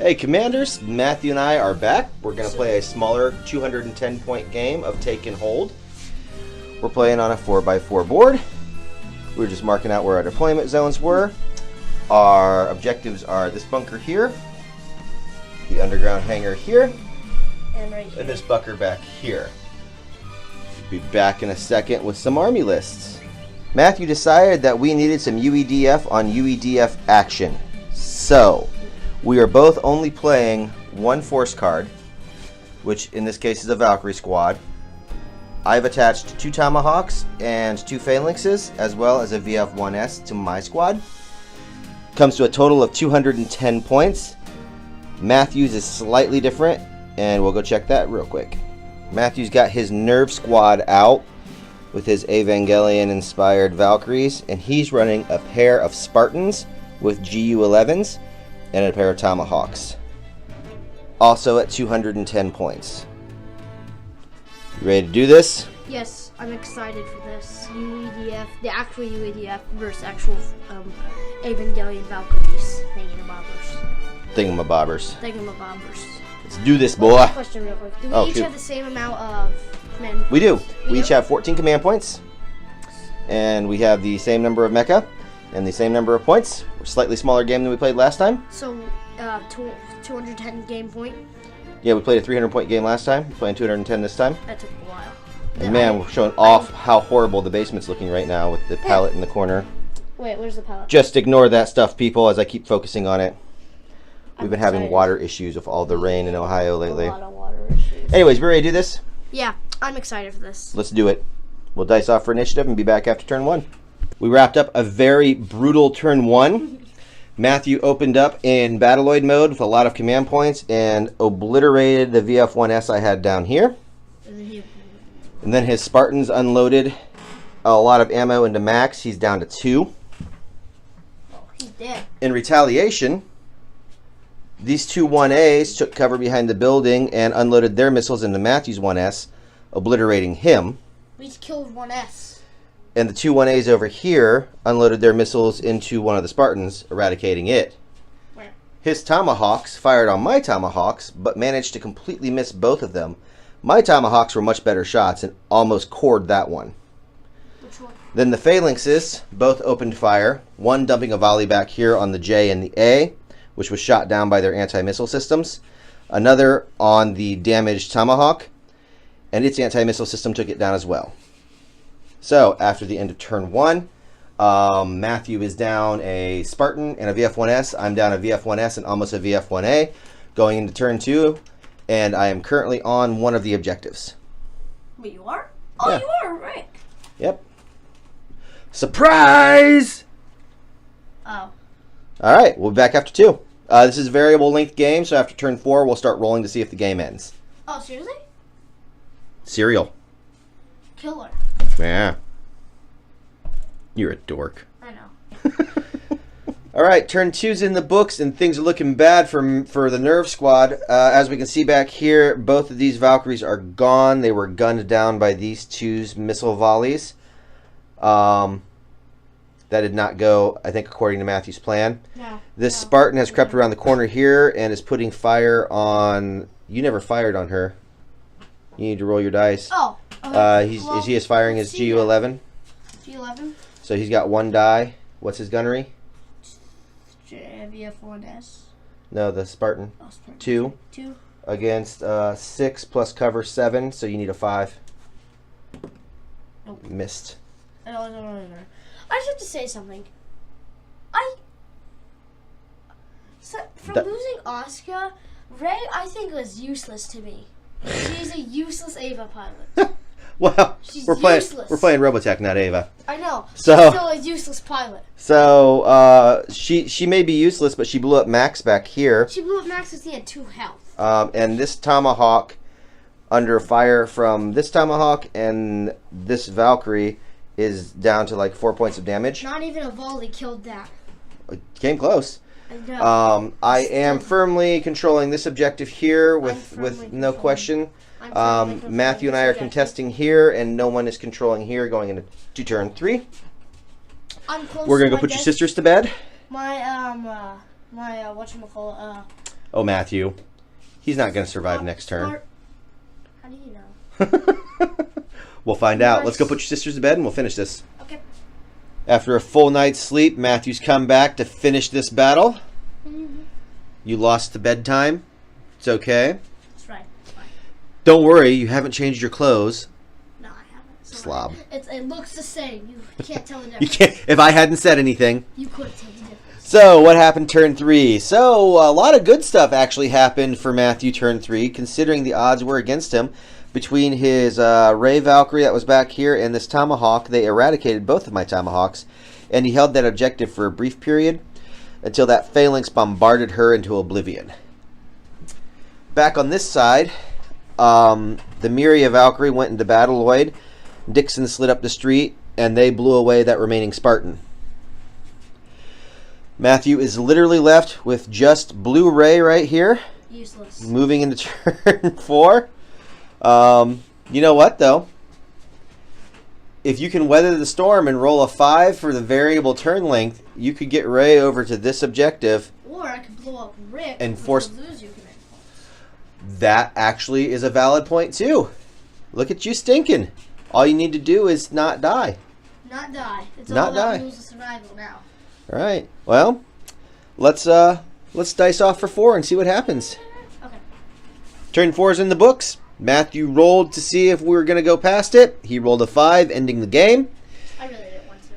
Hey Commanders, Matthew and I are back. We're going to play a smaller 210-point game of Take and Hold. We're playing on a 4x4 board. We were just marking out where our deployment zones were. Our objectives are this bunker here, the underground hangar here, and right here. And this bunker back here. Be back in a second with some army lists. Matthew decided that we needed some UEDF on UEDF action. So, we are both only playing one force card, which in this case is a Valkyrie squad. I've attached 2 Tomahawks and 2 Phalanxes, as well as a VF-1S to my squad. Comes to a total of 210 points. Matthew's is slightly different, and we'll go check that real quick. Matthew's got his Nerve squad out with his Evangelion-inspired Valkyries, and he's running a pair of Spartans with GU-11s and a pair of Tomahawks. Also at 210 points. You ready to do this? Yes, I'm excited for this. UEDF, the actual UEDF versus actual Evangelion Valkyries. Thingamabobbers. Let's do this, boy. Question real quick. Do we each have the same amount of command? We do. We each have 14 command points. And we have the same number of mecha and the same number of points. We're a slightly smaller game than we played last time. So, 210 game point? Yeah, we played a 300-point game last time. We're playing 210 this time. That took a while. And man, we're showing off how horrible the basement's looking right now with the pallet in the corner. Wait, where's the pallet? Just ignore that stuff, people, as I keep focusing on it. We've been having water issues with all the rain in Ohio lately. A lot of water issues. Anyways, we ready to do this? Yeah, I'm excited for this. Let's do it. We'll dice off for initiative and be back after turn 1. We wrapped up a very brutal turn 1. Matthew opened up in Battleoid mode with a lot of command points and obliterated the VF-1S I had down here. And then his Spartans unloaded a lot of ammo into max. He's down to 2. Oh, he's dead. In retaliation, these 2 1As took cover behind the building and unloaded their missiles into Matthew's 1S, obliterating him. We just killed 1S. And the 2 1As over here unloaded their missiles into one of the Spartans, eradicating it. Where? His Tomahawks fired on my Tomahawks, but managed to completely miss both of them. My Tomahawks were much better shots and almost cored that one. Which one? Then the Phalanxes both opened fire, one dumping a volley back here on the J and the A, which was shot down by their anti-missile systems. Another on the damaged Tomahawk, and its anti-missile system took it down as well. So, after the end of turn 1, Matthew is down a Spartan and a VF-1S. I'm down a VF-1S and almost a VF-1A. Going into turn 2, and I am currently on one of the objectives. Wait, you are? Oh, yeah. You are, right. Yep. Surprise! Oh. Alright, we'll be back after 2. This is a variable length game, so after turn 4, we'll start rolling to see if the game ends. Oh, seriously? Serial. Killer. Yeah. You're a dork. I know. Alright, turn 2's in the books, and things are looking bad for the Nerve squad. As we can see back here, both of these Valkyries are gone. They were gunned down by these 2's missile volleys. That did not go, I think, according to Matthew's plan. No. This Spartan has crept around the corner here and is putting fire on... You never fired on her. You need to roll your dice. Oh. He is firing his GU-11. GU-11? So he's got 1 die. What's his gunnery? VF-1S. No, the Spartan. Oh, Spartan. 2. 2. Against 6 plus cover 7, so you need a 5. Nope. Missed. No. I just have to say something. Losing Oscar, Ray, I think, was useless to me. She's a useless Ava pilot. Well, She's we're useless. playing Robotech, not Ava. I know. So, she's still a useless pilot. So she may be useless, but she blew up Max back here. She blew up Max because he had 2 health. And this Tomahawk, under fire from this Tomahawk and this Valkyrie, is down to like 4 points of damage. Not even a volley killed that. It came close. I know. I am firmly controlling this objective here with no question. Matthew and I are contesting here, and no one is controlling here going into turn 3. I'm close. We're gonna go put your sisters to bed. My whatchamacallit, Oh, Matthew. He's not going to survive next turn. How do you know? We'll find out. Let's go put your sisters to bed and we'll finish this. Okay. After a full night's sleep, Matthew's come back to finish this battle. You lost the bedtime. It's okay. That's right. It's fine. Don't worry, you haven't changed your clothes. No, I haven't. So Slob. It looks the same. You can't tell the difference. You can't. If I hadn't said anything. You couldn't tell the difference. So, what happened turn 3? So, a lot of good stuff actually happened for Matthew turn 3, considering the odds were against him. Between his Ray Valkyrie that was back here and this Tomahawk, they eradicated both of my Tomahawks, and he held that objective for a brief period until that phalanx bombarded her into oblivion. Back on this side, the Miria Valkyrie went into Battleoid, Dixon slid up the street, and they blew away that remaining Spartan. Matthew is literally left with just Blue Ray right here. Useless. Moving into turn 4. You know what, though? If you can weather the storm and roll a 5 for the variable turn length, you could get Ray over to this objective. Or I could blow up Rick and force. Lose your command points. That actually is a valid point, too. Look at you stinking. All you need to do is not die. Not die. It's not all die. about rules of survival now. All right. Well, let's dice off for 4 and see what happens. Okay. Turn 4 is in the books. Matthew rolled to see if we were going to go past it. He rolled a 5, ending the game. I really didn't want to.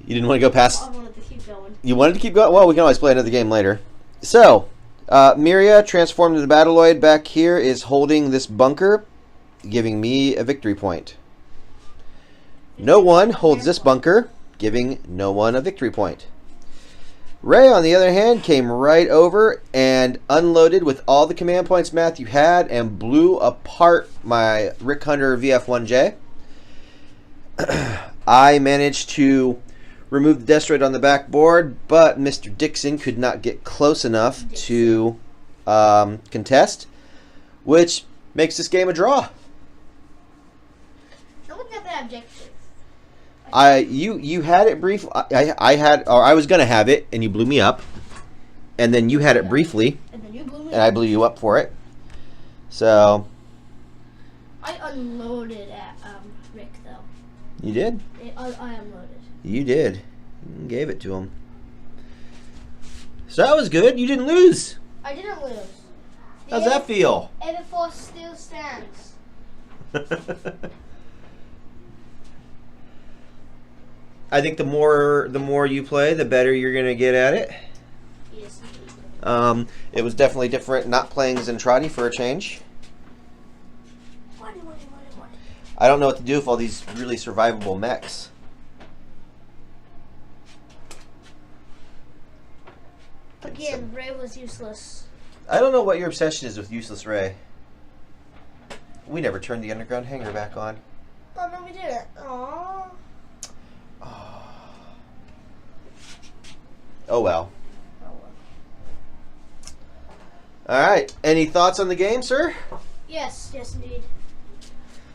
You didn't want to go past? I wanted to keep going. You wanted to keep going? Well, we can always play another game later. So, Miria, transformed into Battleoid, back here is holding this bunker, giving me a victory point. No one holds this bunker, giving no one a victory point. Ray, on the other hand, came right over and unloaded with all the command points Matthew had and blew apart my Rick Hunter VF-1J. I managed to remove the Destroid on the backboard, but Mr. Dixon could not get close enough to contest, which makes this game a draw. No one got that objective. You had it briefly. I was gonna have it, and you blew me up, and then you had it briefly, And then you blew me and I blew you up for it. So I unloaded at Rick though. you did. I unloaded. You did. You gave it to him. So that was good. You didn't lose. I didn't lose. How's that feel? Ever Force still stands. I think the more you play, the better you're gonna get at it. Yes. It was definitely different not playing Zentradi for a change. What? I don't know what to do with all these really survivable mechs. Again, Ray was useless. I don't know what your obsession is with useless Ray. We never turned the underground hangar back on. Oh no, we didn't. Aww. Oh well. Oh well. Alright. Any thoughts on the game, sir? Yes, indeed.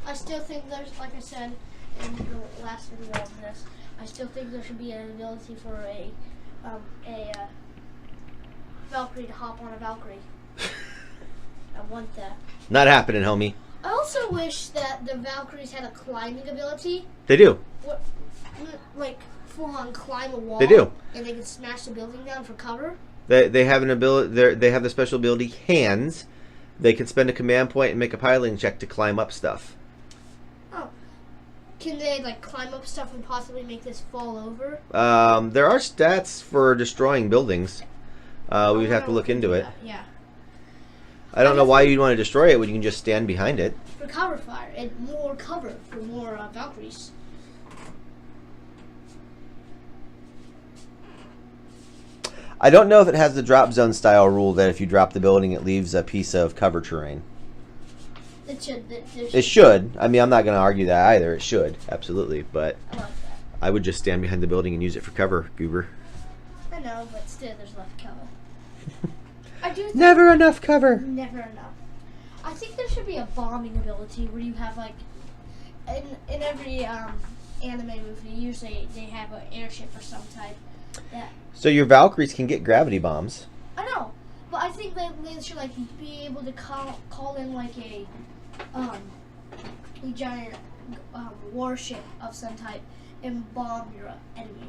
I still think there's, like I said in the last video of this, I still think there should be an ability for a Valkyrie to hop on a Valkyrie. I want that. Not happening, homie. I also wish that the Valkyries had a climbing ability. They do. What, like full on climb a wall. They do. And they can smash the building down for cover. They have an ability. They have the special ability hands. They can spend a command point and make a piloting check to climb up stuff. Oh, can they like climb up stuff and possibly make this fall over? There are stats for destroying buildings. We'd have to look into it. Yeah. I don't know why you'd want to destroy it when you can just stand behind it. For cover fire and more cover for more Valkyries. I don't know if it has the drop zone style rule that if you drop the building, it leaves a piece of cover terrain. It should. It should. I mean, I'm not going to argue that either. It should, absolutely. But I like that. I would just stand behind the building and use it for cover, goober. I know, but still, there's left cover. I do. Never enough cover. Never enough. I think there should be a bombing ability where you have like, in every anime movie, usually they have an airship or some type that. So your Valkyries can get gravity bombs. I know, But I think they should like be able to call in like a giant warship of some type and bomb your enemy.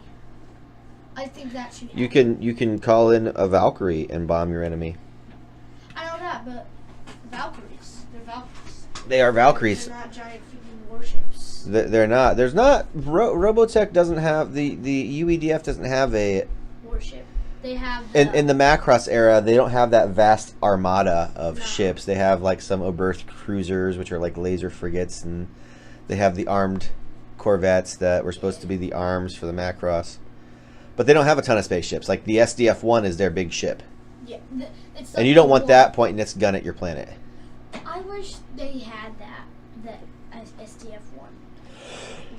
I think that should happen. You can call in a Valkyrie and bomb your enemy. I know that, but Valkyries. They're Valkyries. They are Valkyries. They're not giant freaking warships. They're not. There's not. Robotech doesn't have the UEDF doesn't have a warship. They have in the Macross era. They don't have that vast armada of ships. They have like some Oberth cruisers, which are like laser frigates, and they have the armed corvettes that were supposed to be the arms for the Macross. But they don't have a ton of spaceships. Like the SDF-1 is their big ship. Yeah, it's and you don't want that pointing its gun at your planet. I wish they had that SDF-1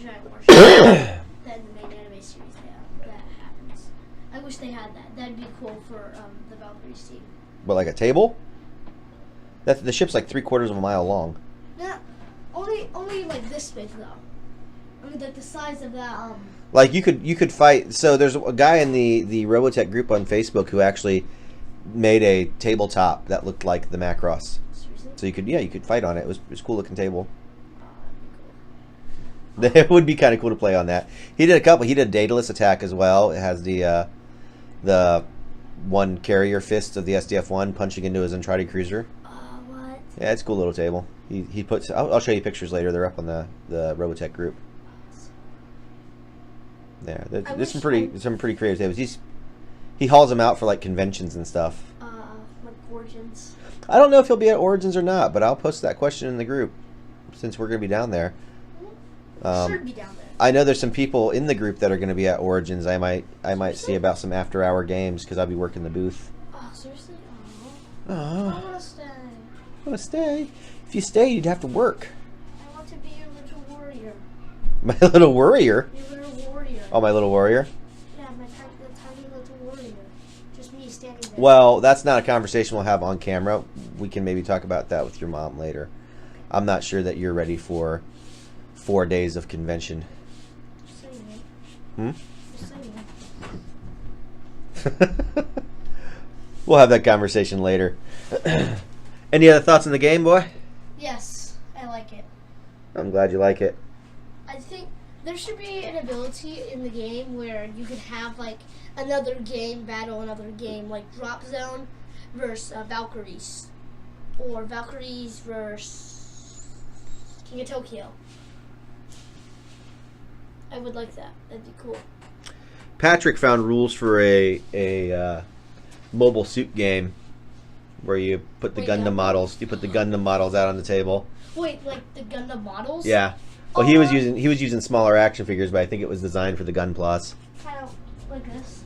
giant warship. Then the main anime series that happens. I wish they had that. That'd be cool for the Valkyries team. But like a table? The ship's like 3/4 of a mile long. Yeah, only like this big though. I mean, like the size of that. Like you could fight. So there's a guy in the Robotech group on Facebook who actually made a tabletop that looked like the Macross. Seriously? So you could fight on it. It was a cool looking table. It would be kind of cool to play on that. He did a couple. He did a Daedalus attack as well. It has the one carrier fist of the SDF-1 punching into his Uncharted cruiser. What? Yeah, it's a cool little table. He puts. I'll show you pictures later. They're up on the Robotech group. There, there's some pretty creative tables. He hauls them out for like conventions and stuff. Like Origins. I don't know if he'll be at Origins or not, but I'll post that question in the group since we're going to be down there. Should be down there. I know there's some people in the group that are going to be at Origins. I might see about some after-hour games because I'll be working the booth. Oh, seriously? Oh. I want to stay. I want to stay. If you stay, you'd have to work. I want to be your little warrior. My little warrior? Your little warrior. Oh, my little warrior? Yeah, the tiny little warrior. Just me standing there. Well, that's not a conversation we'll have on camera. We can maybe talk about that with your mom later. I'm not sure that you're ready for 4 days of convention. Just saying. Just saying. We'll have that conversation later. Any other thoughts on the game, boy? Yes, I like it. I'm glad you like it. I think there should be an ability in the game where you can have like another game battle another game, like Drop Zone versus Valkyries, or Valkyries versus King of Tokyo. I would like that. That'd be cool. Patrick found rules for a mobile suit game where you put the Gundam models. You put the Gundam models out on the table. Wait, like the Gundam models? Yeah. Well, he was using smaller action figures, but I think it was designed for the Gun Plus. Kind of like this,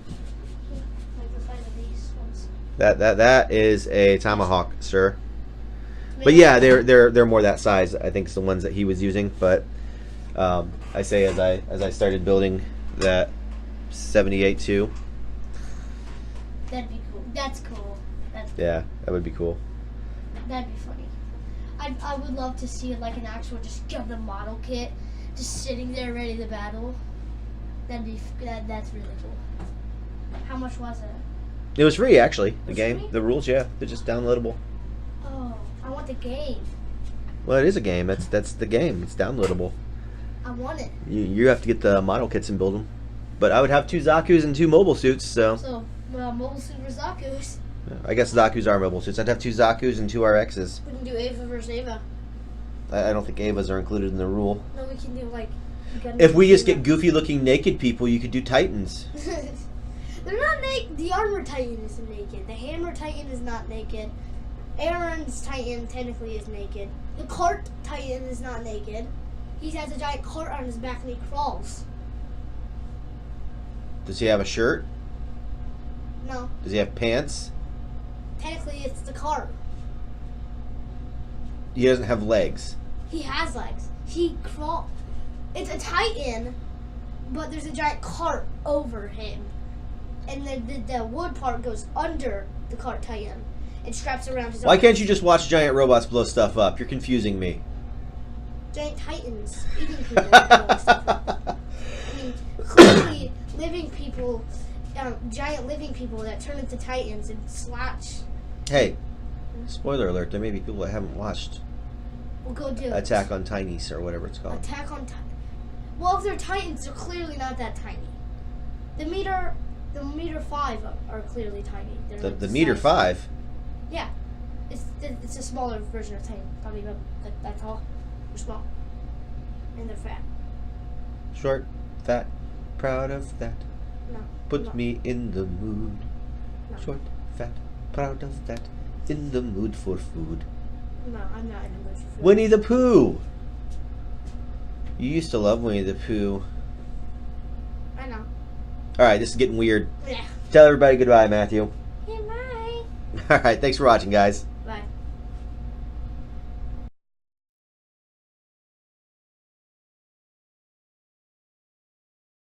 like the size of these ones. That is a Tomahawk, sir. But yeah, they're more that size. I think it's the ones that he was using. But I say as I started building that 78 too. That'd be cool. That's cool. Yeah, that would be cool. That'd be funny. I would love to see like an actual just Gundam model kit just sitting there ready to battle. That's really cool. How much was it? It was free actually. The It's game, free? the rules, yeah, they're just downloadable. Oh, I want the game. Well, it is a game. That's the game. It's downloadable. I want it. You have to get the model kits and build them. But I would have 2 Zaku's and 2 mobile suits, so So, Mobile Super Zaku's. I guess Zaku's are mobile suits. I'd have 2 Zaku's and 2 RX's. We can do Ava versus Ava. I don't think Avas are included in the rule. No, we can do like Gundam If we just Ava. get goofy-looking naked people, you could do Titans. They're not naked. The Armor Titan is naked. The Hammer Titan is not naked. Aaron's Titan technically is naked. The Cart Titan is not naked. He has a giant cart on his back and he crawls. Does he have a shirt? No, Does he have pants? technically it's the cart. He doesn't have legs. He has legs. He crawl. It's a Titan, but there's a giant cart over him, and the wood part goes under the cart Titan. It straps around his. Why arms. can't you just watch giant robots blow stuff up? You're confusing me. Giant Titans eating people? I mean, clearly living people, giant living people that turn into Titans and slash Hey, spoiler alert, there may be people that haven't watched We'll go do Attack on Tinies or whatever it's called. Attack on Titan. Well, if they're Titans, they're clearly not that tiny. The meter 5 are clearly tiny. They're like The meter size- 5? Yeah. It's a smaller version of Titan. Probably about that tall. They're small. And they're fat. Short, fat, proud of that. No. Put no, me in the mood. No. Short, fat, proud of that. In the mood for food. No, I'm not in the mood for food. Winnie the Pooh! You used to love Winnie the Pooh. I know. Alright, this is getting weird. Yeah. Tell everybody goodbye, Matthew. Hey, bye. Alright, thanks for watching, guys.